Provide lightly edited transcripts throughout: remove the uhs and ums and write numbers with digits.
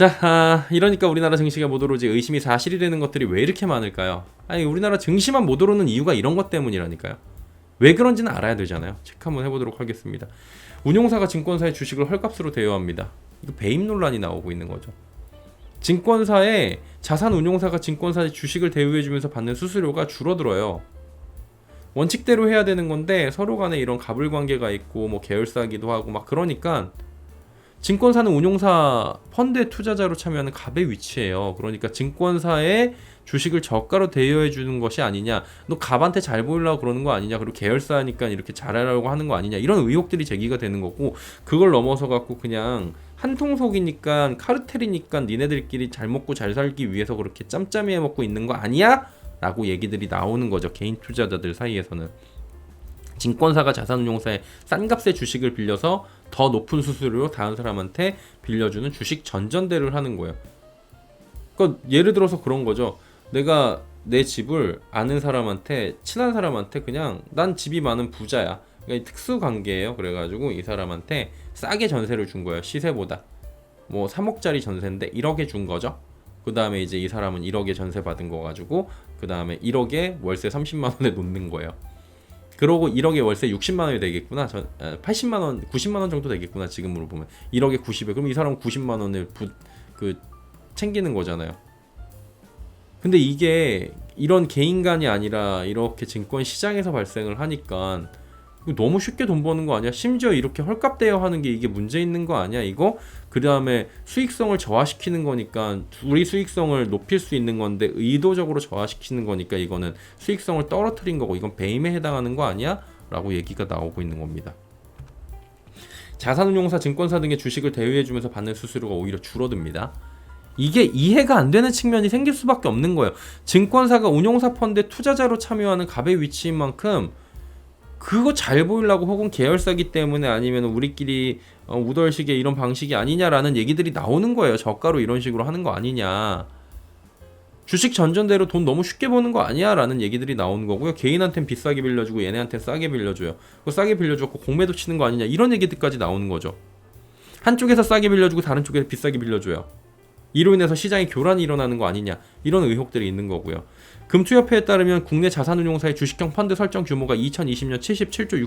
자, 이러니까 우리나라 증시가 못 오르지 의심이 사실이 되는 것들이 왜 이렇게 많을까요? 아니, 우리나라 증시만 못 오르는 이유가 이런 것 때문이라니까요. 왜 그런지는 알아야 되잖아요. 체크 한번 해보도록 하겠습니다. 운용사가 증권사의 주식을 헐값으로 대여합니다. 이거 배임 논란이 나오고 있는 거죠. 증권사에 자산 운용사가 증권사의 주식을 대여해주면서 받는 수수료가 줄어들어요. 원칙대로 해야 되는 건데 서로 간에 이런 갑을 관계가 있고 뭐 계열사기도 하고 막 그러니까 증권사는 운용사 펀드의 투자자로 참여하는 갑의 위치예요. 그러니까 증권사에 주식을 저가로 대여해 주는 것이 아니냐, 너 갑한테 잘 보이려고 그러는 거 아니냐, 그리고 계열사니까 이렇게 잘하려고 하는 거 아니냐, 이런 의혹들이 제기가 되는 거고, 그걸 넘어서 갖고 그냥 한통속이니까 카르텔이니까 니네들끼리 잘 먹고 잘 살기 위해서 그렇게 짬짬이 해먹고 있는 거 아니야? 라고 얘기들이 나오는 거죠. 개인 투자자들 사이에서는. 증권사가 자산운용사에 싼 값의 주식을 빌려서 더 높은 수수료로 다른 사람한테 빌려주는 주식 전전대를 하는 거예요. 그러니까 예를 들어서 그런 거죠. 내가 내 집을 아는 사람한테, 친한 사람한테 그냥 난 집이 많은 부자야, 그러니까 특수 관계예요. 그래가지고 이 사람한테 싸게 전세를 준 거예요. 시세보다 뭐 3억짜리 전세인데 1억에 준 거죠. 그 다음에 이제 이 사람은 1억에 전세 받은 거 가지고 그 다음에 1억에 월세 30만 원에 놓는 거예요. 그러고 1억에 월세 60만 원이 되겠구나. 80만 원, 90만 원 정도 되겠구나. 지금으로 보면 1억에 90에 그럼 이 사람은 90만 원을 챙기는 거잖아요. 근데 이게 이런 개인간이 아니라 이렇게 증권 시장에서 발생을 하니까 너무 쉽게 돈 버는 거 아니야? 심지어 이렇게 헐값 대여하는 게 이게 문제 있는 거 아니야 이거? 그 다음에 수익성을 저하시키는 거니까, 우리 수익성을 높일 수 있는 건데 의도적으로 저하시키는 거니까 이거는 수익성을 떨어뜨린 거고 이건 배임에 해당하는 거 아니야? 라고 얘기가 나오고 있는 겁니다. 자산운용사, 증권사 등의 주식을 대여해주면서 받는 수수료가 오히려 줄어듭니다. 이게 이해가 안 되는 측면이 생길 수밖에 없는 거예요. 증권사가 운용사 펀드에 투자자로 참여하는 갑의 위치인 만큼 그거 잘 보이려고 혹은 계열사기 때문에 아니면 우리끼리 우덜식의 이런 방식이 아니냐라는 얘기들이 나오는 거예요. 저가로 이런 식으로 하는 거 아니냐, 주식 전전대로 돈 너무 쉽게 버는 거 아니야 라는 얘기들이 나오는 거고요. 개인한테는 비싸게 빌려주고 얘네한테는 싸게 빌려줘요. 싸게 빌려주고 공매도 치는 거 아니냐, 이런 얘기들까지 나오는 거죠. 한쪽에서 싸게 빌려주고 다른 쪽에서 비싸게 빌려줘요. 이로 인해서 시장에 교란이 일어나는 거 아니냐, 이런 의혹들이 있는 거고요. 금투협회에 따르면 국내 자산운용사의 주식형 펀드 설정 규모가 2020년 77조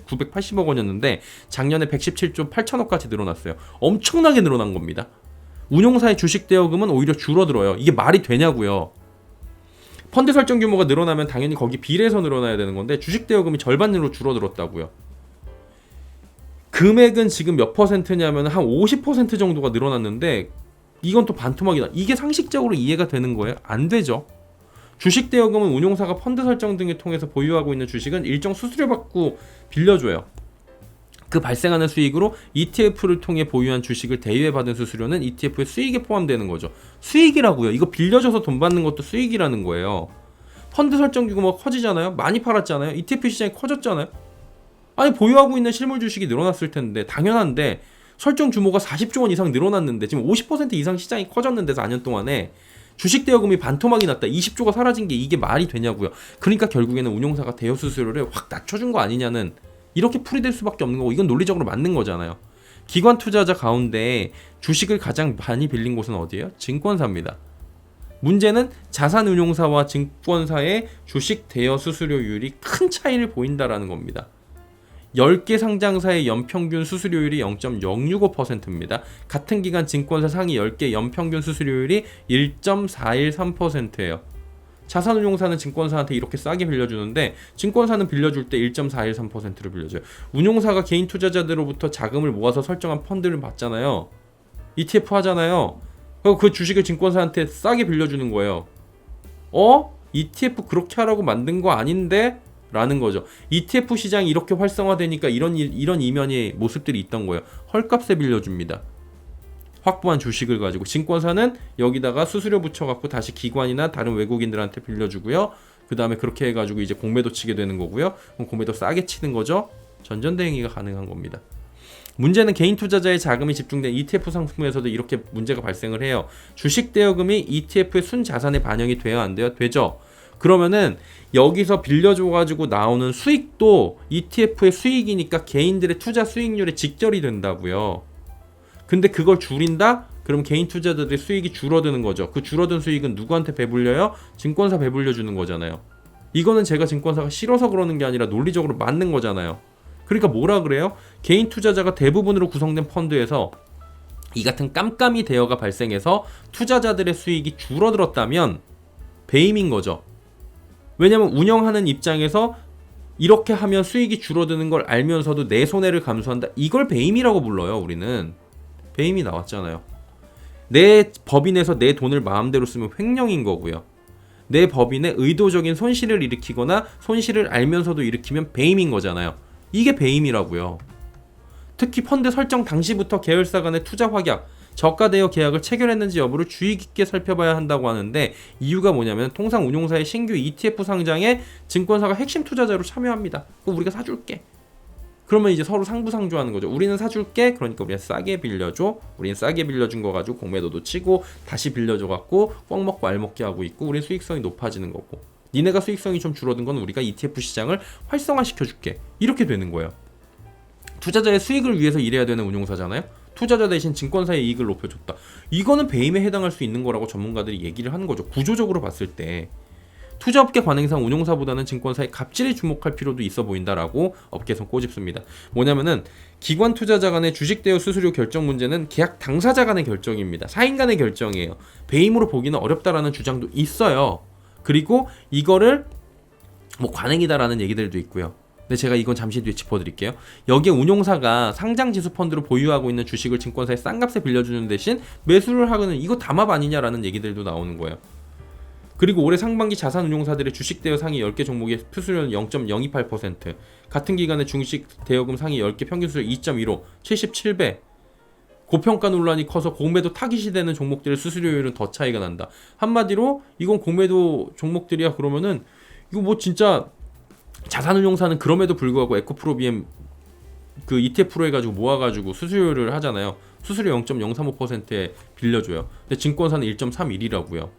6,980억 원이었는데 작년에 117조 8천억까지 늘어났어요. 엄청나게 늘어난 겁니다. 운용사의 주식 대여금은 오히려 줄어들어요. 이게 말이 되냐고요. 펀드 설정 규모가 늘어나면 당연히 거기 비례해서 늘어나야 되는 건데 주식 대여금이 절반으로 줄어들었다고요. 금액은 지금 몇 퍼센트냐면 한 50% 정도가 늘어났는데 이건 또 반토막이다. 이게 상식적으로 이해가 되는 거예요? 안 되죠. 주식 대여금은 운용사가 펀드 설정 등을 통해서 보유하고 있는 주식은 일정 수수료 받고 빌려줘요. 그 발생하는 수익으로 ETF를 통해 보유한 주식을 대여해 받은 수수료는 ETF의 수익에 포함되는 거죠. 수익이라고요. 이거 빌려줘서 돈 받는 것도 수익이라는 거예요. 펀드 설정 규모가 커지잖아요. 많이 팔았잖아요. ETF 시장이 커졌잖아요. 아니, 보유하고 있는 실물 주식이 늘어났을 텐데 당연한데 설정 규모가 40조 원 이상 늘어났는데 지금 50% 이상 시장이 커졌는데 4년 동안에 주식 대여금이 반토막이 났다, 20조가 사라진 게 이게 말이 되냐고요. 그러니까 결국에는 운용사가 대여 수수료를 확 낮춰준 거 아니냐는, 이렇게 풀이될 수밖에 없는 거고 이건 논리적으로 맞는 거잖아요. 기관 투자자 가운데 주식을 가장 많이 빌린 곳은 어디예요? 증권사입니다. 문제는 자산운용사와 증권사의 주식 대여 수수료율이 큰 차이를 보인다라는 겁니다. 10개 상장사의 연평균 수수료율이 0.065%입니다. 같은 기간 증권사 상위 10개 연평균 수수료율이 1.413%예요. 자산운용사는 증권사한테 이렇게 싸게 빌려주는데 증권사는 빌려줄 때 1.413%를 빌려줘요. 운용사가 개인 투자자들로부터 자금을 모아서 설정한 펀드를 받잖아요. ETF 하잖아요. 그 주식을 증권사한테 싸게 빌려주는 거예요. ETF 그렇게 하라고 만든 거 아닌데? 라는 거죠. ETF 시장이 이렇게 활성화되니까 이런 이면의 모습들이 있던 거예요. 헐값에 빌려줍니다. 확보한 주식을 가지고 증권사는 여기다가 수수료 붙여갖고 다시 기관이나 다른 외국인들한테 빌려주고요. 그 다음에 그렇게 해가지고 이제 공매도 치게 되는 거고요. 그럼 공매도 싸게 치는 거죠. 전전대행위가 가능한 겁니다. 문제는 개인 투자자의 자금이 집중된 ETF 상품에서도 이렇게 문제가 발생을 해요. 주식 대여금이 ETF의 순자산에 반영이 돼야 안 돼요? 되죠. 그러면은 여기서 빌려줘가지고 나오는 수익도 ETF의 수익이니까 개인들의 투자 수익률에 직결이 된다고요. 근데 그걸 줄인다? 그럼 개인 투자자들의 수익이 줄어드는 거죠. 그 줄어든 수익은 누구한테 배불려요? 증권사 배불려 주는 거잖아요. 이거는 제가 증권사가 싫어서 그러는 게 아니라 논리적으로 맞는 거잖아요. 그러니까 뭐라 그래요? 개인 투자자가 대부분으로 구성된 펀드에서 이 같은 깜깜이 대여가 발생해서 투자자들의 수익이 줄어들었다면 배임인 거죠. 왜냐면 운영하는 입장에서 이렇게 하면 수익이 줄어드는 걸 알면서도 내 손해를 감수한다. 이걸 배임이라고 불러요. 우리는 배임이 나왔잖아요. 내 법인에서 내 돈을 마음대로 쓰면 횡령인 거고요. 내 법인에 의도적인 손실을 일으키거나 손실을 알면서도 일으키면 배임인 거잖아요. 이게 배임이라고요. 특히 펀드 설정 당시부터 계열사 간의 투자 확약, 저가 대여 계약을 체결했는지 여부를 주의 깊게 살펴봐야 한다고 하는데 이유가 뭐냐면 통상 운용사의 신규 ETF 상장에 증권사가 핵심 투자자로 참여합니다. 그거 우리가 사줄게. 그러면 이제 서로 상부상조하는 거죠. 우리는 사줄게. 그러니까 우리가 싸게 빌려줘. 우리는 싸게 빌려준 거 가지고 공매도도 치고 다시 빌려줘 갖고 뻥 먹고 알 먹게 하고 있고 우리는 수익성이 높아지는 거고 니네가 수익성이 좀 줄어든 건 우리가 ETF 시장을 활성화시켜줄게. 이렇게 되는 거예요. 투자자의 수익을 위해서 일해야 되는 운용사잖아요. 투자자 대신 증권사의 이익을 높여줬다. 이거는 배임에 해당할 수 있는 거라고 전문가들이 얘기를 하는 거죠. 구조적으로 봤을 때 투자업계 관행상 운용사보다는 증권사의 갑질에 주목할 필요도 있어 보인다라고 업계에서 꼬집습니다. 뭐냐면은 기관 투자자 간의 주식 대여 수수료 결정 문제는 계약 당사자 간의 결정입니다. 사인 간의 결정이에요. 배임으로 보기는 어렵다라는 주장도 있어요. 그리고 이거를 뭐 관행이다라는 얘기들도 있고요. 근데 제가 이건 잠시 뒤에 짚어드릴게요. 여기에 운용사가 상장지수 펀드로 보유하고 있는 주식을 증권사에 싼 값에 빌려주는 대신 매수를 하고는 이거 담합 아니냐라는 얘기들도 나오는 거예요. 그리고 올해 상반기 자산운용사들의 주식 대여 상위 10개 종목의 수수료는 0.028%, 같은 기간에 주식 대여금 상위 10개 평균 수수료 2.15, 77배. 고평가 논란이 커서 공매도 타깃이 되는 종목들의 수수료율은 더 차이가 난다. 한마디로 이건 공매도 종목들이야. 그러면은 이거 뭐 진짜 자산운용사는 그럼에도 불구하고 에코프로비엠 그 ETF로 해가지고 모아가지고 수수료를 하잖아요. 수수료 0.035%에 빌려줘요. 근데 증권사는 1.31이라고요.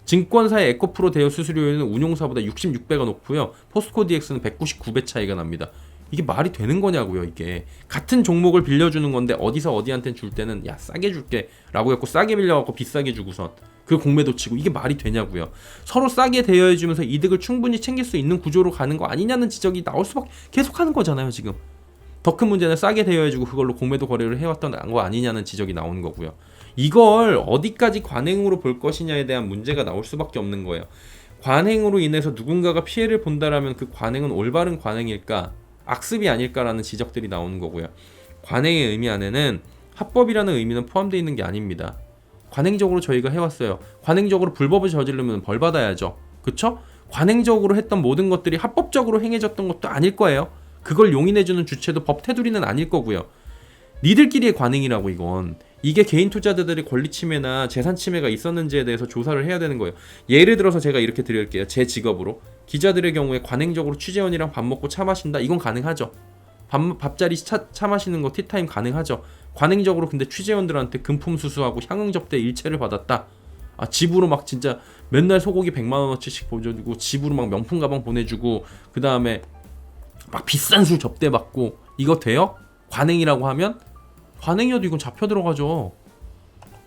증권사의 에코프로 대여 수수료율은 운용사보다 66배가 높고요. 포스코 DX는 199배 차이가 납니다. 이게 말이 되는 거냐고요. 이게 같은 종목을 빌려주는 건데 어디서 어디한테 줄 때는 야 싸게 줄게 라고 해갖고 싸게 빌려갖고 비싸게 주고선 그 공매도 치고 이게 말이 되냐고요. 서로 싸게 대여해주면서 이득을 충분히 챙길 수 있는 구조로 가는 거 아니냐는 지적이 나올 수밖에 계속 하는 거잖아요. 지금 더 큰 문제는 싸게 대여해주고 그걸로 공매도 거래를 해왔던 거 아니냐는 지적이 나오는 거고요. 이걸 어디까지 관행으로 볼 것이냐에 대한 문제가 나올 수밖에 없는 거예요. 관행으로 인해서 누군가가 피해를 본다라면 그 관행은 올바른 관행일까 악습이 아닐까라는 지적들이 나오는 거고요. 관행의 의미 안에는 합법이라는 의미는 포함되어 있는 게 아닙니다. 관행적으로 저희가 해왔어요. 관행적으로 불법을 저지르면 벌 받아야죠. 그쵸? 관행적으로 했던 모든 것들이 합법적으로 행해졌던 것도 아닐 거예요. 그걸 용인해주는 주체도 법 테두리는 아닐 거고요. 니들끼리의 관행이라고 이건. 이게 개인 투자자들의 권리 침해나 재산 침해가 있었는지에 대해서 조사를 해야 되는 거예요. 예를 들어서 제가 이렇게 드릴게요. 제 직업으로 기자들의 경우에 관행적으로 취재원이랑 밥 먹고 차 마신다. 이건 가능하죠. 밥자리 차 마시는 거 티타임 가능하죠. 관행적으로 근데 취재원들한테 금품 수수하고 향응 접대 일체를 받았다. 아, 집으로 막 진짜 맨날 소고기 100만 원어치씩 보여주고 집으로 막 명품 가방 보내주고 그 다음에 막 비싼 술 접대 받고 이거 돼요? 관행이라고 하면? 관행이어도 이건 잡혀 들어가죠.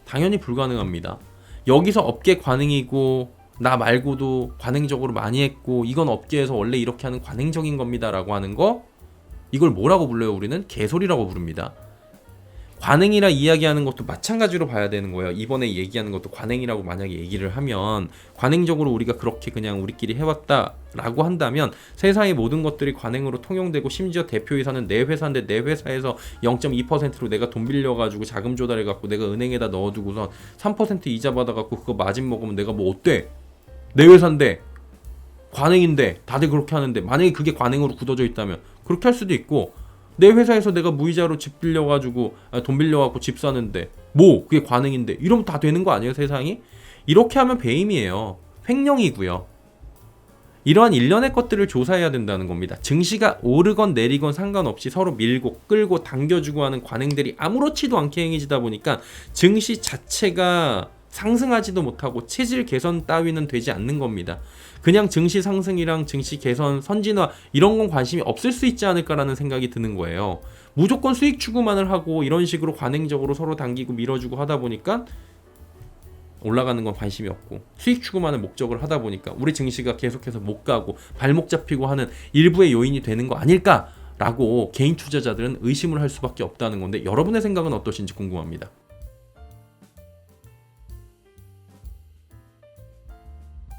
당연히 불가능합니다. 여기서 업계 관행이고 나 말고도 관행적으로 많이 했고 이건 업계에서 원래 이렇게 하는 관행적인 겁니다 라고 하는 거 이걸 뭐라고 불러요? 우리는 개소리라고 부릅니다. 관행이라 이야기하는 것도 마찬가지로 봐야 되는 거예요. 이번에 얘기하는 것도 관행이라고 만약에 얘기를 하면 관행적으로 우리가 그렇게 그냥 우리끼리 해왔다라고 한다면 세상의 모든 것들이 관행으로 통용되고 심지어 대표이사는 내 회사인데 내 회사에서 0.2%로 내가 돈 빌려가지고 자금 조달해갖고 내가 은행에다 넣어두고선 3% 이자 받아갖고 그거 마진 먹으면 내가 뭐 어때? 내 회사인데 관행인데 다들 그렇게 하는데 만약에 그게 관행으로 굳어져 있다면 그렇게 할 수도 있고 내 회사에서 내가 무이자로 집 빌려가지고 돈 빌려갖고 집 사는데 뭐 그게 관행인데 이러면 다 되는 거 아니에요 세상이? 이렇게 하면 배임이에요. 횡령이고요. 이러한 일련의 것들을 조사해야 된다는 겁니다. 증시가 오르건 내리건 상관없이 서로 밀고 끌고 당겨주고 하는 관행들이 아무렇지도 않게 행해지다 보니까 증시 자체가 상승하지도 못하고 체질 개선 따위는 되지 않는 겁니다. 그냥 증시 상승이랑 증시 개선, 선진화 이런 건 관심이 없을 수 있지 않을까라는 생각이 드는 거예요. 무조건 수익 추구만을 하고 이런 식으로 관행적으로 서로 당기고 밀어주고 하다 보니까 올라가는 건 관심이 없고 수익 추구만을 목적을 하다 보니까 우리 증시가 계속해서 못 가고 발목 잡히고 하는 일부의 요인이 되는 거 아닐까라고 개인 투자자들은 의심을 할 수밖에 없다는 건데 여러분의 생각은 어떠신지 궁금합니다.